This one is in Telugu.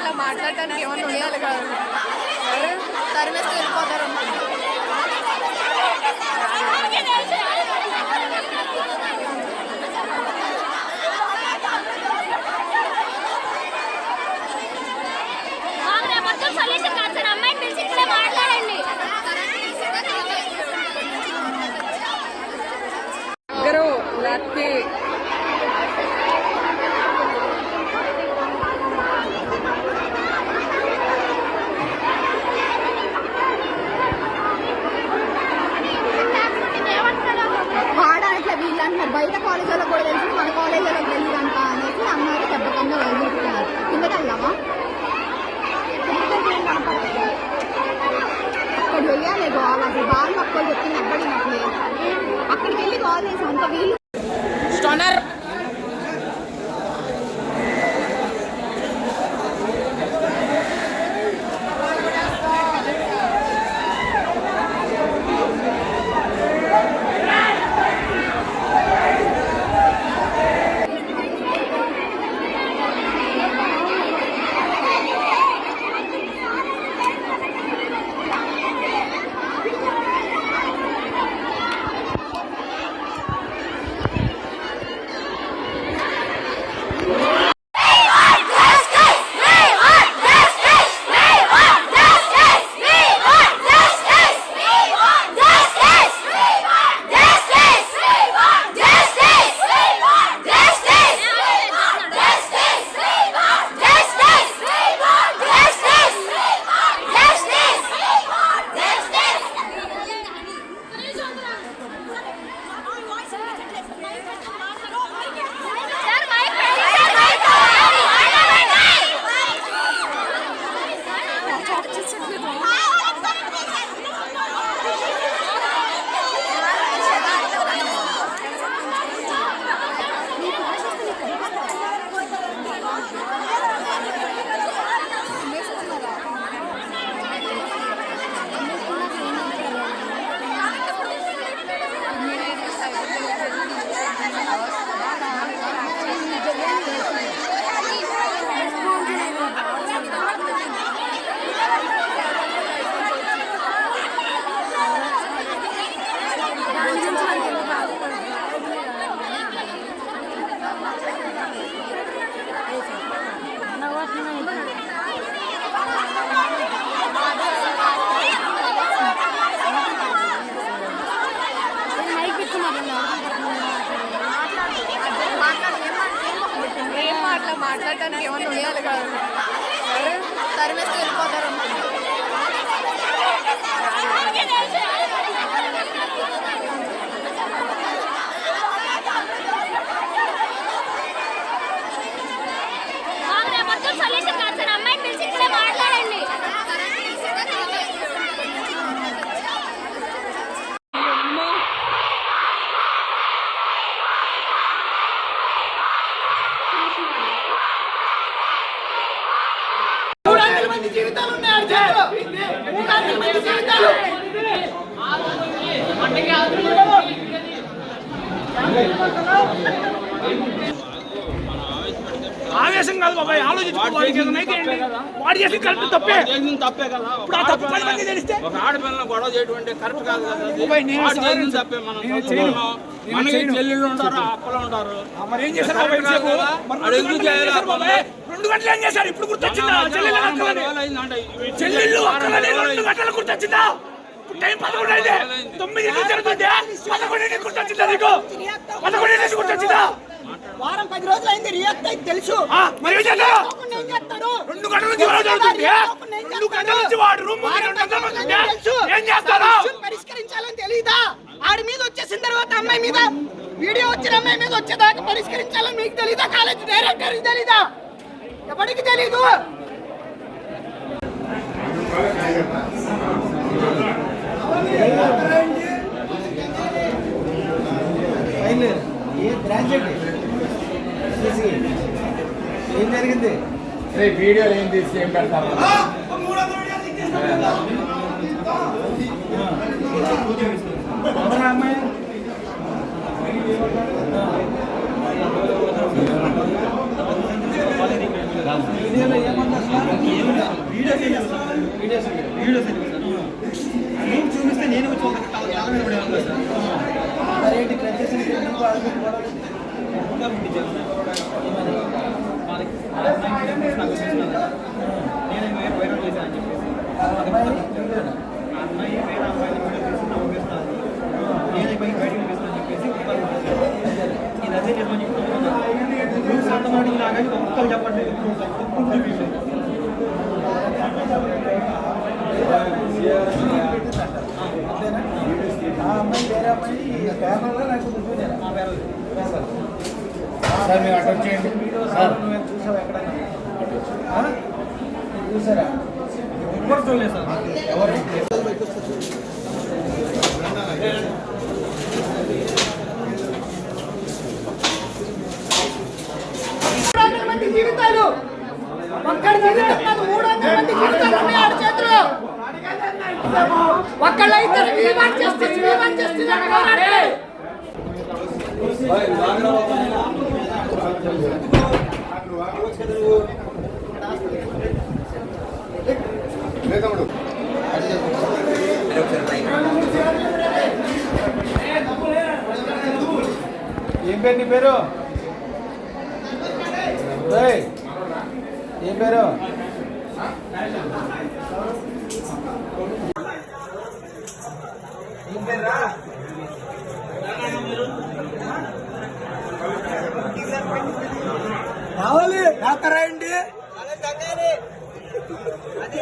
అట్లా మాట్లాడటానికి ఏమన్నా ఉండాలి కాదు, తరిమేస్తే వెళ్ళిపోతారు. బయట కాలేజీలకు కూడా తెలిసి మన కాలేజీలకు తెలియదంట అనేసి అన్నారు. చెప్పకుండా వదిలిస్తున్నారు. కిందకి వెళ్దామా? అక్కడ వెళ్ళాలి గోల్, అసలు బాగా అక్కడ చెప్పింది అబ్బడినట్లే. అక్కడికి వెళ్ళి కాల్ చేసాం అంత వీళ్ళు. స్టోనర్ మాట్లాడటానికి ఏమన్నా ఉండాలి కాదు, తరిమేస్తే వెళ్ళిపోతారు. ఆవేశం కాదు బాబాయ్, ఆలోచించుకోవాలి. వాడు చేసి కరెక్ట్ తప్పే కదా. ఇప్పుడు ఆ తప్పు 10 మంది తెలిస్తే ఒక ఆడపిల్లని గొడవ చేయడం కరెక్ట్ కాదు కదా. తప్పే. మనకి చెల్లెళ్ళు ఉంటారు, అప్పలు ఉంటారు. మరి ఏం చేశారు బాబాయ్? 2 గంటలు ఏం చేశారు? ఇప్పుడు గుర్తొచ్చిందా? చెల్లెళ్ళు అక్కలని 2 గంటలు గుర్తొచ్చిందా? టైం 11 అయితే 9 జరుగుతుంటే 11 గుర్తొచ్చిందా నీకు? 11 గుర్తొచ్చిందా? వారం 10 రోజులు అయింది. రియాక్ట్ అయితే తెలుసు. మరి ఏం చేస్తారు? 2 గంటల నుంచి గొడవ జరుగుతుంది. 2 గంటల నుంచి వాడు రూమ్ ఏం చేస్తారు? పరిష్కరించాలని తెలీదా? ఆడి మీద వచ్చేసిన తర్వాత అమ్మాయి మీద వీడియో వచ్చిన అమ్మాయి మీద వచ్చేదాకా పరిష్కరించాలని మీకు తెలీదా? కాలేజ్ డైరెక్టర్ తెలీదా? ఎవరికి తెలీదు? ఏం జరిగింది? వీడియోలు ఏం తీసి ఏం పెడతారు? అమ్మాయి ఏమన్నా నేను చూపిస్తే నేను వచ్చి ఒక తల మీద పడేవాళ్ళు సార్. మరేంటి ప్రత్యేకంగా ఎందుకు ఆడుకుంటున్నారు? ఇంకా పంపించాను సార్. నేను వైరల్ చేశానని చెప్పేసి ఆ అమ్మాయి వేరే అమ్మాయిని వీడియో తీసి నవ్వుపిస్తాను, నేను బయటికి పంపిస్తాను చెప్పేసి ఇది అదే నిజమని చెప్తున్నాను. రూల్స్ అర్థమాటికి లాగానే ఒక్కరు చెప్పట్లేదు. అమ్మాయి వేరే అమ్మాయి పేపర్లో నాకు సార్ మీరు అటు వచ్చేయండి సార్. నువ్వు చూసావు ఎక్కడైనా? చూసారా? ఎవరు చూడలేదు సార్. ఎవరు మంది జీవితాలు ఒక్కడి జీవితం కాదు, 300 మంది జీవితాలు ఉన్నాయి ఆడి చేతిలో. ఒక్కళ్ళైతే ఏం పేరు నీ పేరు? ఏం పేరు? కావాలి రాస్తారా అండి? అది